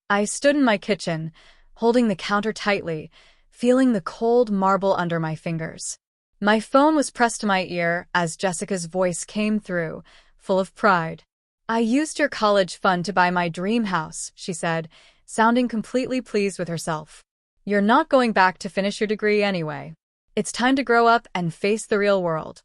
I stood in my kitchen, holding the counter tightly, feeling the cold marble under my fingers. My phone was pressed to my ear as Jessica's voice came through, full of pride. "I used your college fund to buy my dream house," she said, sounding completely pleased with herself. "You're not going back to finish your degree anyway. It's time to grow up and face the real world."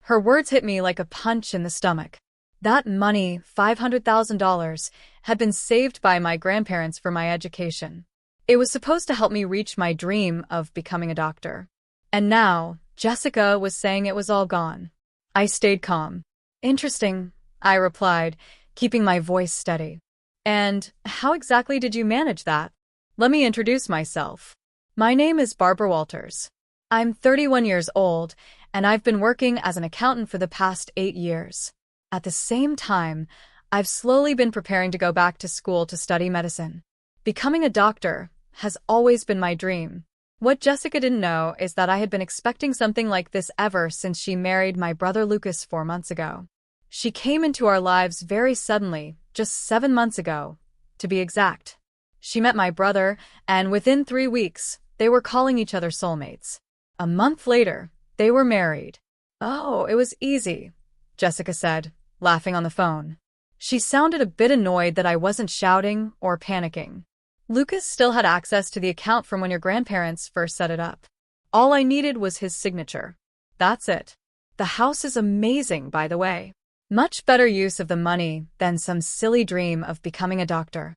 Her words hit me like a punch in the stomach. That money, $500,000, had been saved by my grandparents for my education. It was supposed to help me reach my dream of becoming a doctor. And now, Jessica was saying it was all gone. I stayed calm. "Interesting," I replied, keeping my voice steady. "And how exactly did you manage that?" "Let me introduce myself. My name is Barbara Walters. I'm 31 years old, and I've been working as an accountant for the past 8 years. At the same time, I've slowly been preparing to go back to school to study medicine. Becoming a doctor has always been my dream." What Jessica didn't know is that I had been expecting something like this ever since she married my brother Lucas 4 months ago. She came into our lives very suddenly, just 7 months ago, to be exact. She met my brother, and within 3 weeks, they were calling each other soulmates. A month later, they were married. "Oh, it was easy," Jessica said, laughing on the phone. She sounded a bit annoyed that I wasn't shouting or panicking. "Lucas still had access to the account from when your grandparents first set it up. All I needed was his signature. That's it. The house is amazing, by the way. Much better use of the money than some silly dream of becoming a doctor."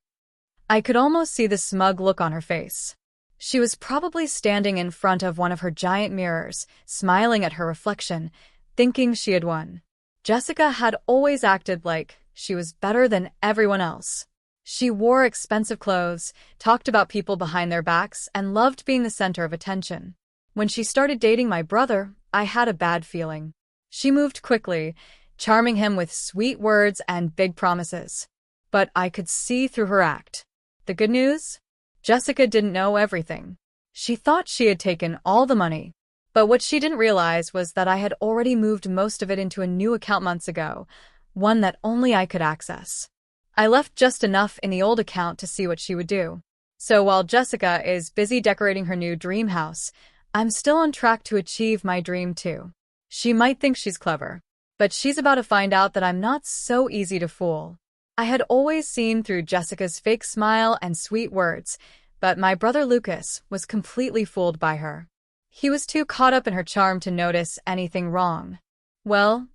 I could almost see the smug look on her face. She was probably standing in front of one of her giant mirrors, smiling at her reflection, thinking she had won. Jessica had always acted like she was better than everyone else. She wore expensive clothes, talked about people behind their backs, and loved being the center of attention. When she started dating my brother, I had a bad feeling. She moved quickly, charming him with sweet words and big promises. But I could see through her act. The good news? Jessica didn't know everything. She thought she had taken all the money. But what she didn't realize was that I had already moved most of it into a new account months ago, one that only I could access. I left just enough in the old account to see what she would do. So while Jessica is busy decorating her new dream house, I'm still on track to achieve my dream too. She might think she's clever, but she's about to find out that I'm not so easy to fool. I had always seen through Jessica's fake smile and sweet words, but my brother Lucas was completely fooled by her. He was too caught up in her charm to notice anything wrong. "Well,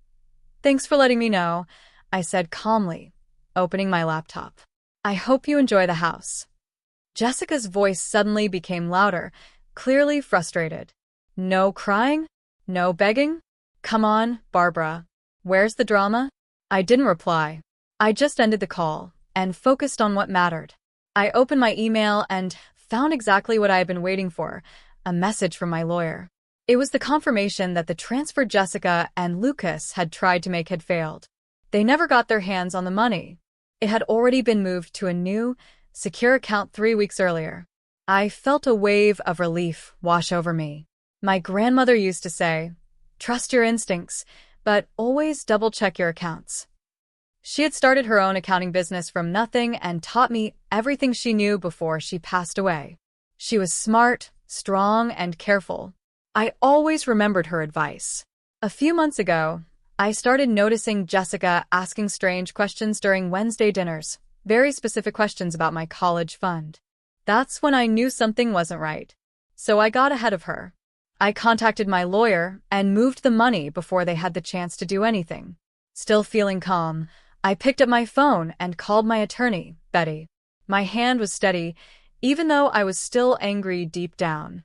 thanks for letting me know," I said calmly, opening my laptop. "I hope you enjoy the house." Jessica's voice suddenly became louder, clearly frustrated. "No crying? No begging? Come on, Barbara. Where's the drama?" I didn't reply. I just ended the call and focused on what mattered. I opened my email and found exactly what I had been waiting for, a message from my lawyer. It was the confirmation that the transfer Jessica and Lucas had tried to make had failed. They never got their hands on the money. It had already been moved to a new, secure account 3 weeks earlier. I felt a wave of relief wash over me. My grandmother used to say, "Trust your instincts, but always double-check your accounts." She had started her own accounting business from nothing and taught me everything she knew before she passed away. She was smart, strong, and careful. I always remembered her advice. A few months ago, I started noticing Jessica asking strange questions during Wednesday dinners, very specific questions about my college fund. That's when I knew something wasn't right. So I got ahead of her. I contacted my lawyer and moved the money before they had the chance to do anything. Still feeling calm, I picked up my phone and called my attorney, Betty. My hand was steady, even though I was still angry deep down.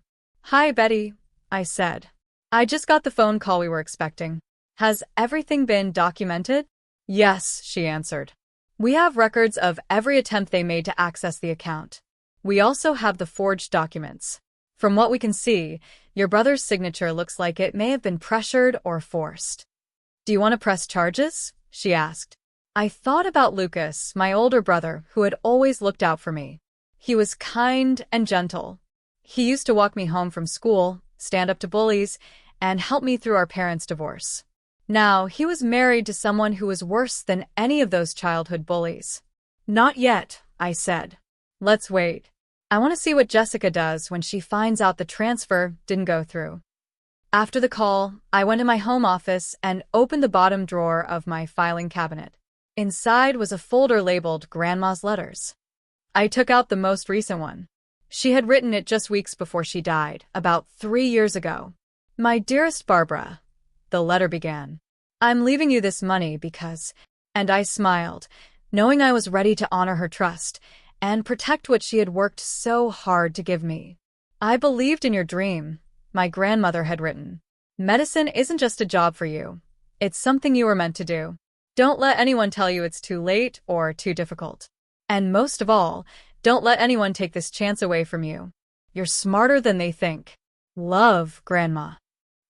"Hi, Betty," I said. "I just got the phone call we were expecting. Has everything been documented?" "Yes," she answered. "We have records of every attempt they made to access the account. We also have the forged documents. From what we can see, your brother's signature looks like it may have been pressured or forced." "Do you want to press charges?" she asked. I thought about Lucas, my older brother, who had always looked out for me. He was kind and gentle. He used to walk me home from school, stand up to bullies, and help me through our parents' divorce. Now, he was married to someone who was worse than any of those childhood bullies. "Not yet," I said. Let's wait. I want to see what Jessica does when she finds out the transfer didn't go through. After the call, I went to my home office and opened the bottom drawer of my filing cabinet. Inside was a folder labeled Grandma's Letters. I took out the most recent one. She had written it just weeks before she died, about 3 years ago. My dearest Barbara, the letter began. I'm leaving you this money because... And I smiled, knowing I was ready to honor her trust and protect what she had worked so hard to give me. I believed in your dream, my grandmother had written. Medicine isn't just a job for you. It's something you were meant to do. Don't let anyone tell you it's too late or too difficult. And most of all, don't let anyone take this chance away from you. You're smarter than they think. Love, Grandma.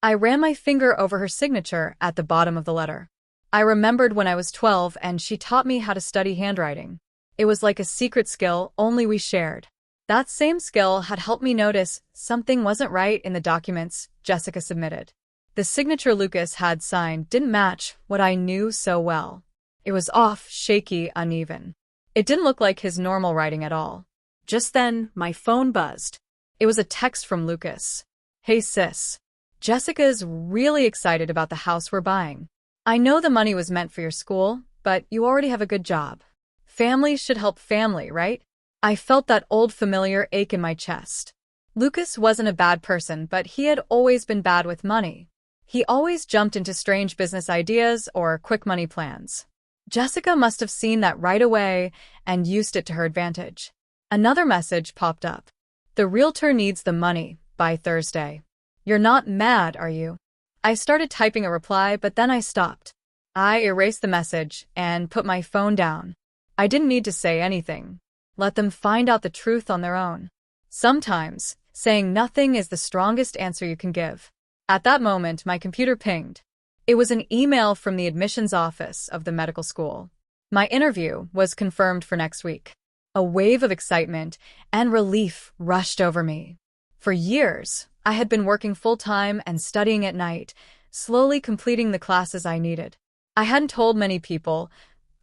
I ran my finger over her signature at the bottom of the letter. I remembered when I was 12 and she taught me how to study handwriting. It was like a secret skill only we shared. That same skill had helped me notice something wasn't right in the documents Jessica submitted. The signature Lucas had signed didn't match what I knew so well. It was off, shaky, uneven. It didn't look like his normal writing at all. Just then, my phone buzzed. It was a text from Lucas. Hey sis. Jessica's really excited about the house we're buying. I know the money was meant for your school, but you already have a good job. Family should help family, right? I felt that old familiar ache in my chest. Lucas wasn't a bad person, but he had always been bad with money. He always jumped into strange business ideas or quick money plans. Jessica must have seen that right away and used it to her advantage. Another message popped up. The realtor needs the money by Thursday. You're not mad, are you? I started typing a reply, but then I stopped. I erased the message and put my phone down. I didn't need to say anything. Let them find out the truth on their own. Sometimes, saying nothing is the strongest answer you can give. At that moment, my computer pinged. It was an email from the admissions office of the medical school. My interview was confirmed for next week. A wave of excitement and relief rushed over me. For years, I had been working full-time and studying at night, slowly completing the classes I needed. I hadn't told many people.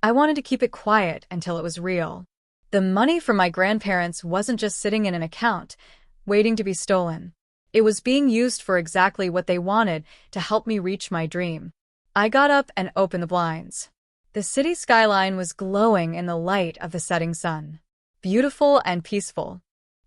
I wanted to keep it quiet until it was real. The money from my grandparents wasn't just sitting in an account, waiting to be stolen. It was being used for exactly what they wanted, to help me reach my dream. I got up and opened the blinds. The city skyline was glowing in the light of the setting sun. Beautiful and peaceful.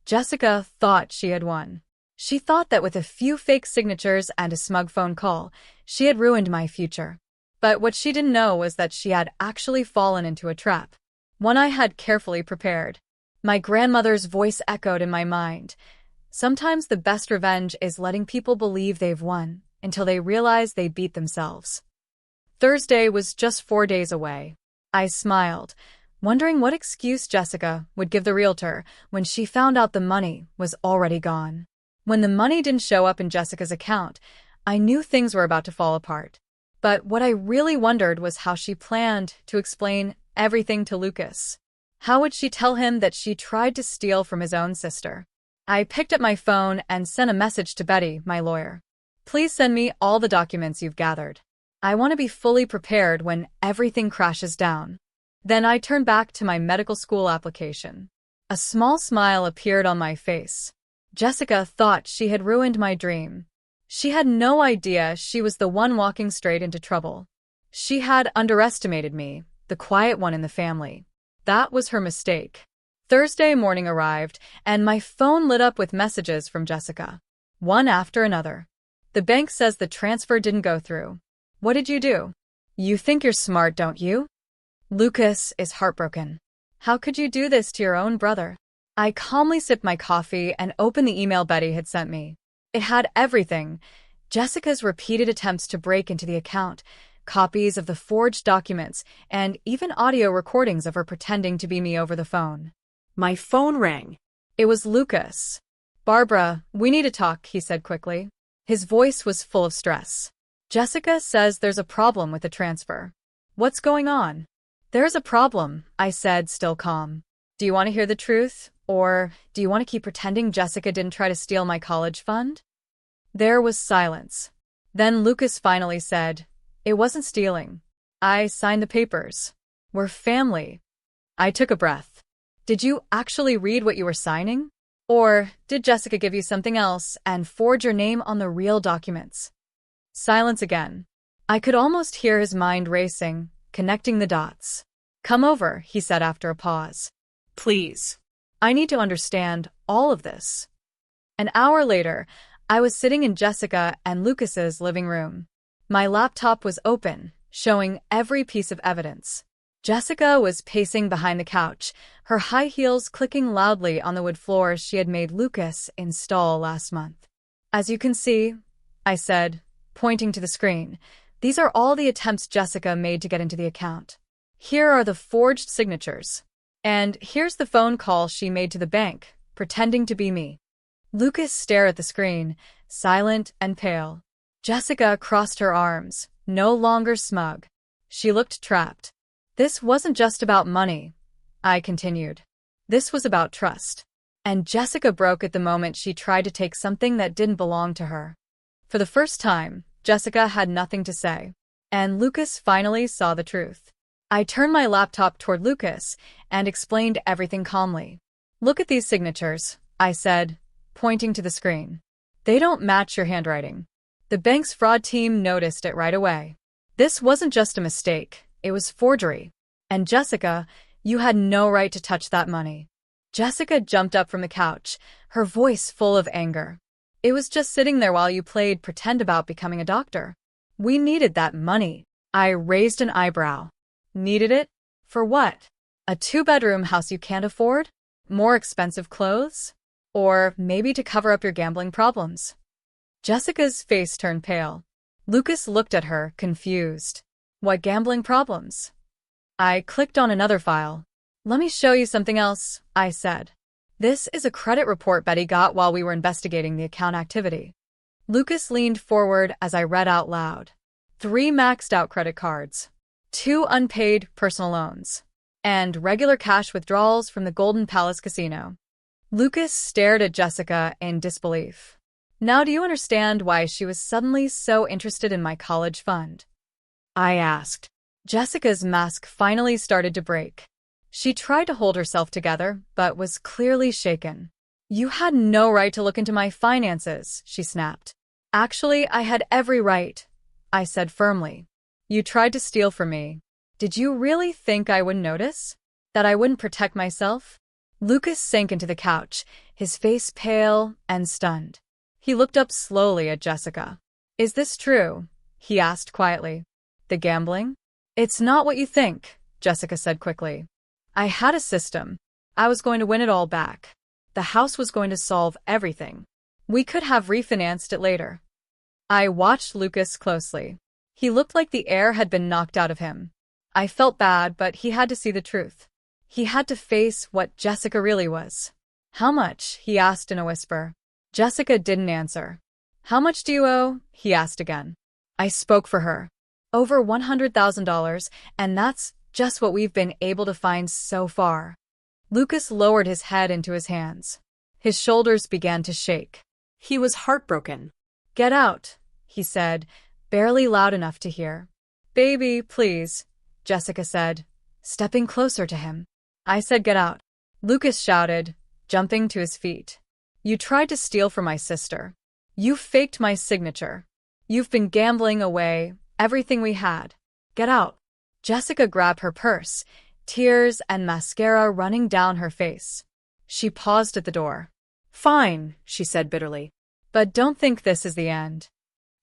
Jessica thought she had won. She thought that with a few fake signatures and a smug phone call, she had ruined my future. But what she didn't know was that she had actually fallen into a trap. One I had carefully prepared. My grandmother's voice echoed in my mind. Sometimes the best revenge is letting people believe they've won until they realize they beat themselves. Thursday was just 4 days away. I smiled, wondering what excuse Jessica would give the realtor when she found out the money was already gone. When the money didn't show up in Jessica's account, I knew things were about to fall apart. But what I really wondered was how she planned to explain everything to Lucas. How would she tell him that she tried to steal from his own sister? I picked up my phone and sent a message to Betty, my lawyer. Please send me all the documents you've gathered. I want to be fully prepared when everything crashes down. Then I turned back to my medical school application. A small smile appeared on my face. Jessica thought she had ruined my dream. She had no idea she was the one walking straight into trouble. She had underestimated me, the quiet one in the family. That was her mistake. Thursday morning arrived, and my phone lit up with messages from Jessica. One after another. The bank says the transfer didn't go through. What did you do? You think you're smart, don't you? Lucas is heartbroken. How could you do this to your own brother? I calmly sipped my coffee and opened the email Betty had sent me. It had everything. Jessica's repeated attempts to break into the account, copies of the forged documents, and even audio recordings of her pretending to be me over the phone. My phone rang. It was Lucas. Barbara, we need to talk, he said quickly. His voice was full of stress. Jessica says there's a problem with the transfer. What's going on? There's a problem, I said, still calm. Do you want to hear the truth? Or do you want to keep pretending Jessica didn't try to steal my college fund? There was silence. Then Lucas finally said, It wasn't stealing. I signed the papers. We're family. I took a breath. Did you actually read what you were signing? Or did Jessica give you something else and forge your name on the real documents? Silence again. I could almost hear his mind racing, connecting the dots. Come over, he said after a pause. Please. I need to understand all of this. An hour later, I was sitting in Jessica and Lucas's living room. My laptop was open, showing every piece of evidence. Jessica was pacing behind the couch, her high heels clicking loudly on the wood floors she had made Lucas install last month. As you can see, I said, pointing to the screen, these are all the attempts Jessica made to get into the account. Here are the forged signatures. And here's the phone call she made to the bank, pretending to be me. Lucas stared at the screen, silent and pale. Jessica crossed her arms, no longer smug. She looked trapped. This wasn't just about money, I continued. This was about trust. And Jessica broke at the moment she tried to take something that didn't belong to her. For the first time, Jessica had nothing to say. And Lucas finally saw the truth. I turned my laptop toward Lucas and explained everything calmly. Look at these signatures, I said, pointing to the screen. They don't match your handwriting. The bank's fraud team noticed it right away. This wasn't just a mistake. It was forgery. And Jessica, you had no right to touch that money. Jessica jumped up from the couch, her voice full of anger. It was just sitting there while you played pretend about becoming a doctor. We needed that money. I raised an eyebrow. Needed it? For what? A 2-bedroom house you can't afford? More expensive clothes? Or maybe to cover up your gambling problems? Jessica's face turned pale. Lucas looked at her, confused. What gambling problems? I clicked on another file. Let me show you something else, I said. This is a credit report Betty got while we were investigating the account activity. Lucas leaned forward as I read out loud. 3 maxed-out credit cards, 2 unpaid personal loans, and regular cash withdrawals from the Golden Palace Casino. Lucas stared at Jessica in disbelief. Now do you understand why she was suddenly so interested in my college fund? I asked. Jessica's mask finally started to break. She tried to hold herself together, but was clearly shaken. You had no right to look into my finances, she snapped. Actually, I had every right, I said firmly. You tried to steal from me. Did you really think I wouldn't notice? That I wouldn't protect myself? Lucas sank into the couch, his face pale and stunned. He looked up slowly at Jessica. Is this true? He asked quietly. The gambling? It's not what you think, Jessica said quickly. I had a system. I was going to win it all back. The house was going to solve everything. We could have refinanced it later. I watched Lucas closely. He looked like the air had been knocked out of him. I felt bad, but he had to see the truth. He had to face what Jessica really was. How much? He asked in a whisper. Jessica didn't answer. How much do you owe? He asked again. I spoke for her. Over $100,000, and that's just what we've been able to find so far. Lucas lowered his head into his hands. His shoulders began to shake. He was heartbroken. Get out, he said, barely loud enough to hear. Baby, please, Jessica said, stepping closer to him. I said get out. Lucas shouted, jumping to his feet. You tried to steal from my sister. You faked my signature. You've been gambling away everything we had. Get out. Jessica grabbed her purse, tears and mascara running down her face. She paused at the door. Fine, she said bitterly. But don't think this is the end.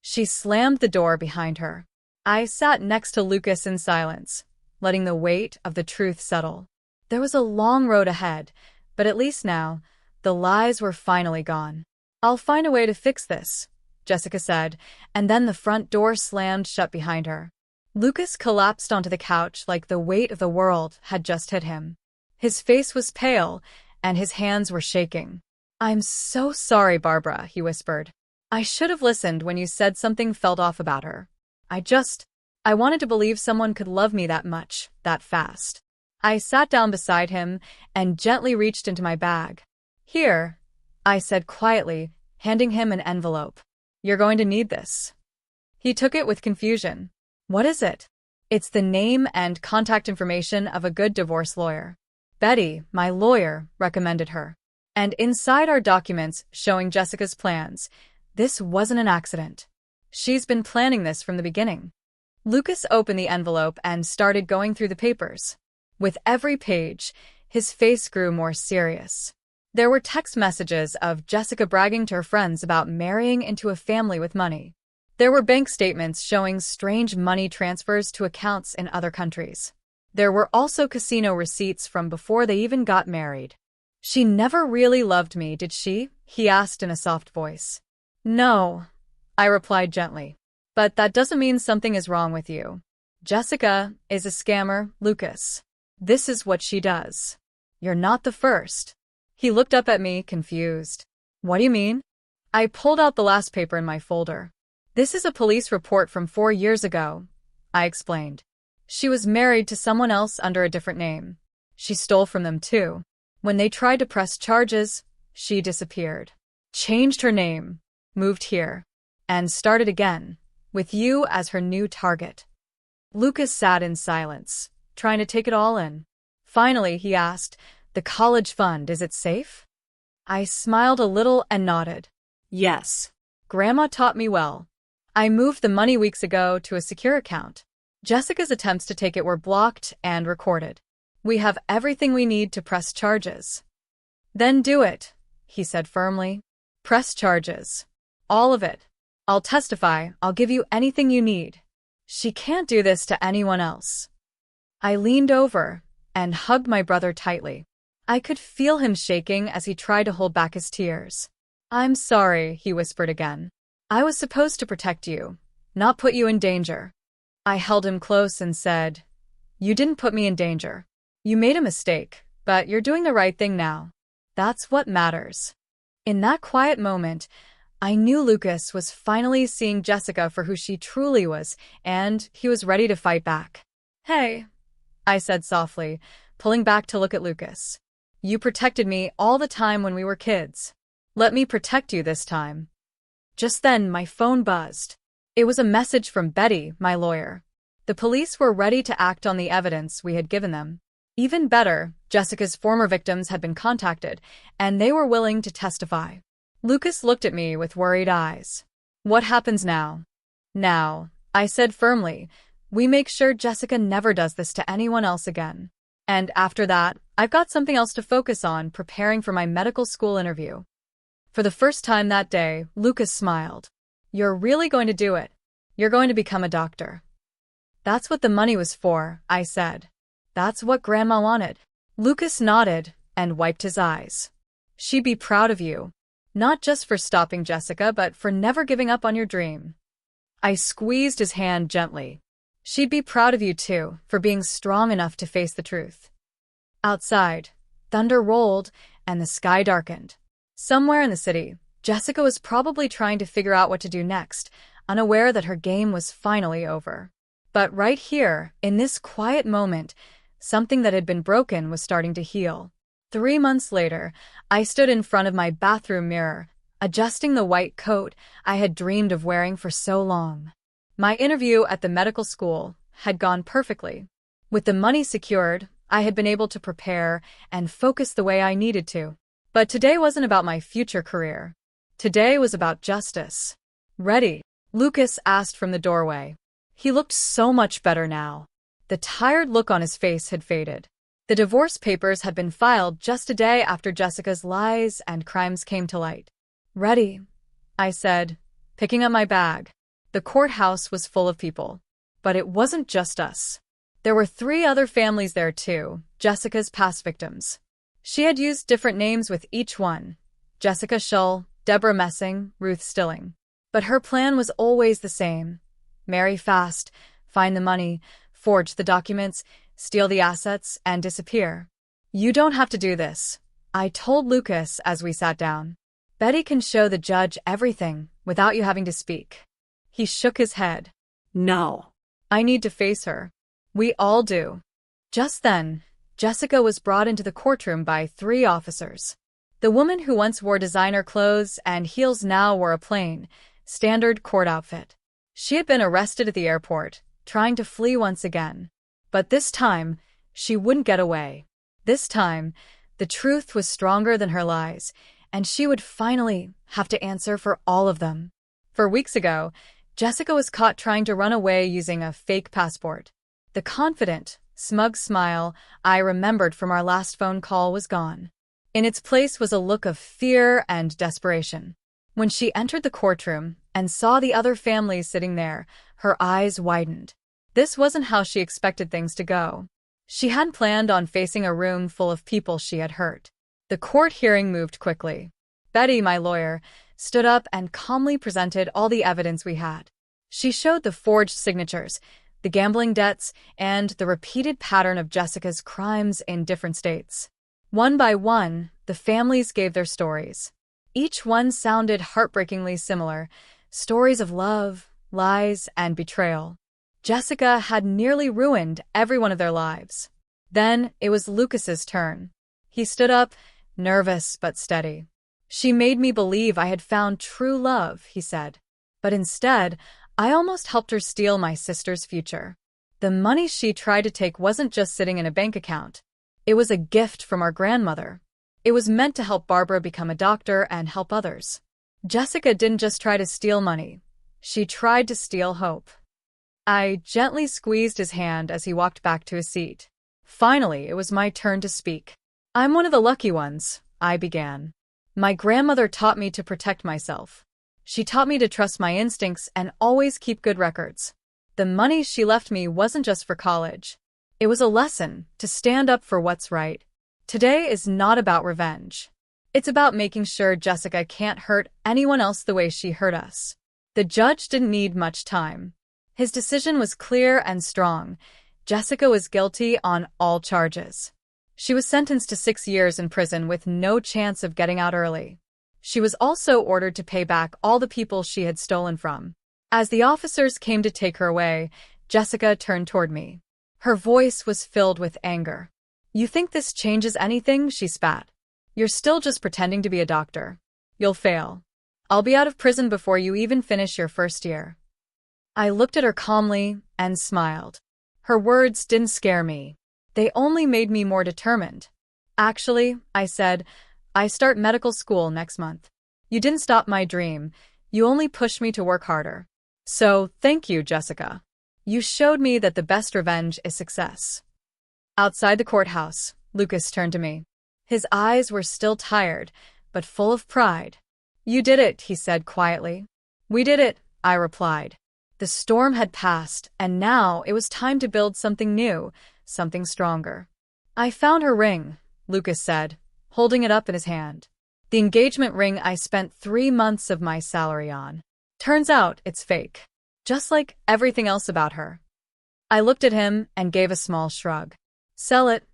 She slammed the door behind her. I sat next to Lucas in silence, letting the weight of the truth settle. There was a long road ahead, but at least now, the lies were finally gone. I'll find a way to fix this, Jessica said, and then the front door slammed shut behind her. Lucas collapsed onto the couch like the weight of the world had just hit him. His face was pale, and his hands were shaking. I'm so sorry, Barbara, he whispered. I should have listened when you said something felt off about her. I wanted to believe someone could love me that much, that fast. I sat down beside him and gently reached into my bag. Here, I said quietly, handing him an envelope. You're going to need this. He took it with confusion. What is it? It's the name and contact information of a good divorce lawyer. Betty, my lawyer, recommended her. And inside are documents showing Jessica's plans. This wasn't an accident. She's been planning this from the beginning. Lucas opened the envelope and started going through the papers. With every page, his face grew more serious. There were text messages of Jessica bragging to her friends about marrying into a family with money. There were bank statements showing strange money transfers to accounts in other countries. There were also casino receipts from before they even got married. "She never really loved me, did she?" he asked in a soft voice. "No," I replied gently. "But that doesn't mean something is wrong with you. Jessica is a scammer, Lucas. This is what she does. You're not the first." He looked up at me, confused. "What do you mean?" I pulled out the last paper in my folder. "This is a police report from 4 years ago," I explained. "She was married to someone else under a different name. She stole from them too. When they tried to press charges, she disappeared. Changed her name, moved here, and started again, with you as her new target." Lucas sat in silence, trying to take it all in. Finally, he asked, "The college fund, is it safe?" I smiled a little and nodded. Yes. Grandma taught me well. I moved the money weeks ago to a secure account. Jessica's attempts to take it were blocked and recorded. We have everything we need to press charges. "Then do it," he said firmly. "Press charges. All of it. I'll testify, I'll give you anything you need. She can't do this to anyone else." I leaned over and hugged my brother tightly. I could feel him shaking as he tried to hold back his tears. "I'm sorry," he whispered again. "I was supposed to protect you, not put you in danger." I held him close and said, "You didn't put me in danger. You made a mistake, but you're doing the right thing now. That's what matters." In that quiet moment, I knew Lucas was finally seeing Jessica for who she truly was, and he was ready to fight back. "Hey," I said softly, pulling back to look at Lucas. "You protected me all the time when we were kids. Let me protect you this time." Just then, my phone buzzed. It was a message from Betty, my lawyer. The police were ready to act on the evidence we had given them. Even better, Jessica's former victims had been contacted, and they were willing to testify. Lucas looked at me with worried eyes. "What happens now?" "Now," I said firmly, "we make sure Jessica never does this to anyone else again. And after that, I've got something else to focus on, preparing for my medical school interview." For the first time that day, Lucas smiled. "You're really going to do it. You're going to become a doctor." "That's what the money was for," I said. "That's what Grandma wanted." Lucas nodded and wiped his eyes. "She'd be proud of you. Not just for stopping Jessica, but for never giving up on your dream." I squeezed his hand gently. "She'd be proud of you too, for being strong enough to face the truth." Outside, thunder rolled and the sky darkened. Somewhere in the city, Jessica was probably trying to figure out what to do next, unaware that her game was finally over. But right here, in this quiet moment, something that had been broken was starting to heal. 3 months later, I stood in front of my bathroom mirror, adjusting the white coat I had dreamed of wearing for so long. My interview at the medical school had gone perfectly. With the money secured, I had been able to prepare and focus the way I needed to. But today wasn't about my future career. Today was about justice. "Ready?" Lucas asked from the doorway. He looked so much better now. The tired look on his face had faded. The divorce papers had been filed just a day after Jessica's lies and crimes came to light. "Ready," I said, picking up my bag. The courthouse was full of people. But it wasn't just us. There were 3 other families there too, Jessica's past victims. She had used different names with each one: Jessica Shull, Deborah Messing, Ruth Stilling. But her plan was always the same: marry fast, find the money, forge the documents, steal the assets, and disappear. "You don't have to do this," I told Lucas as we sat down. "Betty can show the judge everything without you having to speak." He shook his head. No. "I need to face her. We all do." Just then, Jessica was brought into the courtroom by 3 officers. The woman who once wore designer clothes and heels now wore a plain, standard court outfit. She had been arrested at the airport, trying to flee once again. But this time, she wouldn't get away. This time, the truth was stronger than her lies, and she would finally have to answer for all of them. 4 weeks ago, Jessica was caught trying to run away using a fake passport. The confident, smug smile I remembered from our last phone call was gone. In its place was a look of fear and desperation. When she entered the courtroom and saw the other families sitting there, her eyes widened. This wasn't how she expected things to go. She hadn't planned on facing a room full of people she had hurt. The court hearing moved quickly. Betty, my lawyer, stood up and calmly presented all the evidence we had. She showed the forged signatures, the gambling debts, and the repeated pattern of Jessica's crimes in different states. One by one, the families gave their stories. Each one sounded heartbreakingly similar, stories of love, lies, and betrayal. Jessica had nearly ruined every one of their lives. Then it was Lucas's turn. He stood up, nervous but steady. "She made me believe I had found true love," he said. "But instead, I almost helped her steal my sister's future. The money she tried to take wasn't just sitting in a bank account. It was a gift from our grandmother. It was meant to help Barbara become a doctor and help others. Jessica didn't just try to steal money. She tried to steal hope." I gently squeezed his hand as he walked back to his seat. Finally, it was my turn to speak. "I'm one of the lucky ones," I began. "My grandmother taught me to protect myself. She taught me to trust my instincts and always keep good records. The money she left me wasn't just for college. It was a lesson to stand up for what's right. Today is not about revenge. It's about making sure Jessica can't hurt anyone else the way she hurt us." The judge didn't need much time. His decision was clear and strong. Jessica was guilty on all charges. She was sentenced to 6 years in prison with no chance of getting out early. She was also ordered to pay back all the people she had stolen from. As the officers came to take her away, Jessica turned toward me. Her voice was filled with anger. "You think this changes anything?" she spat. "You're still just pretending to be a doctor. You'll fail. I'll be out of prison before you even finish your first year." I looked at her calmly and smiled. Her words didn't scare me. They only made me more determined. "Actually," I said, "I start medical school next month. You didn't stop my dream. You only pushed me to work harder. So, thank you, Jessica. You showed me that the best revenge is success." Outside the courthouse, Lucas turned to me. His eyes were still tired, but full of pride. "You did it," he said quietly. "We did it," I replied. The storm had passed, and now it was time to build something new, something stronger. "I found her ring," Lucas said, holding it up in his hand. "The engagement ring I spent 3 months of my salary on. Turns out it's fake. Just like everything else about her." I looked at him and gave a small shrug. "Sell it,"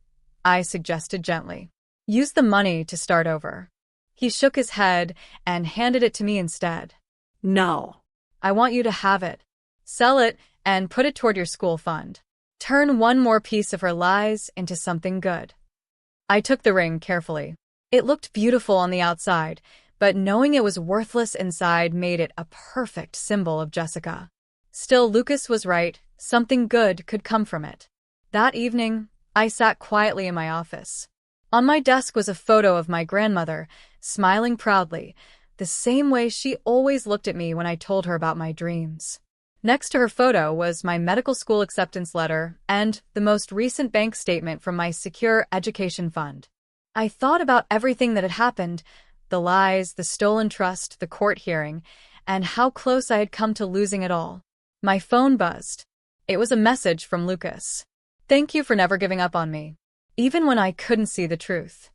I suggested gently. "Use the money to start over." He shook his head and handed it to me instead. No. "I want you to have it. Sell it and put it toward your school fund. Turn one more piece of her lies into something good." I took the ring carefully. It looked beautiful on the outside, but knowing it was worthless inside made it a perfect symbol of Jessica. Still, Lucas was right. Something good could come from it. That evening, I sat quietly in my office. On my desk was a photo of my grandmother, smiling proudly, the same way she always looked at me when I told her about my dreams. Next to her photo was my medical school acceptance letter and the most recent bank statement from my secure education fund. I thought about everything that had happened, the lies, the stolen trust, the court hearing, and how close I had come to losing it all. My phone buzzed. It was a message from Lucas. "Thank you for never giving up on me, even when I couldn't see the truth."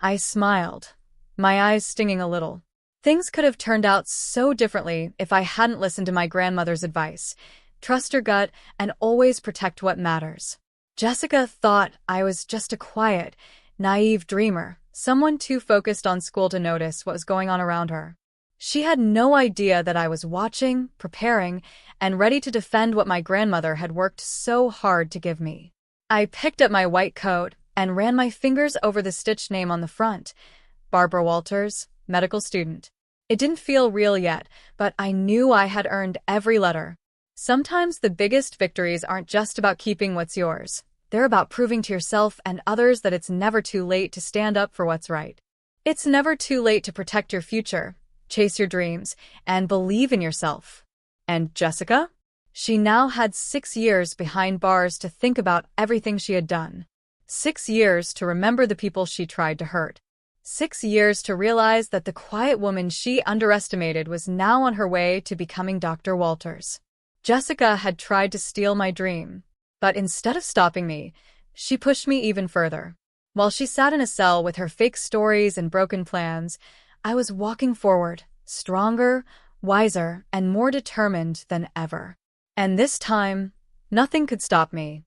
I smiled, my eyes stinging a little. Things could have turned out so differently if I hadn't listened to my grandmother's advice. Trust your gut and always protect what matters. Jessica thought I was just a quiet, naive dreamer, someone too focused on school to notice what was going on around her. She had no idea that I was watching, preparing, and ready to defend what my grandmother had worked so hard to give me. I picked up my white coat and ran my fingers over the stitched name on the front. Barbara Walters, medical student. It didn't feel real yet, but I knew I had earned every letter. Sometimes the biggest victories aren't just about keeping what's yours. They're about proving to yourself and others that it's never too late to stand up for what's right. It's never too late to protect your future, chase your dreams, and believe in yourself. And Jessica? She now had 6 years behind bars to think about everything she had done. 6 years to remember the people she tried to hurt. 6 years to realize that the quiet woman she underestimated was now on her way to becoming Dr. Walters. Jessica had tried to steal my dream, but instead of stopping me, she pushed me even further. While she sat in a cell with her fake stories and broken plans, I was walking forward, stronger, wiser, and more determined than ever. And this time, nothing could stop me.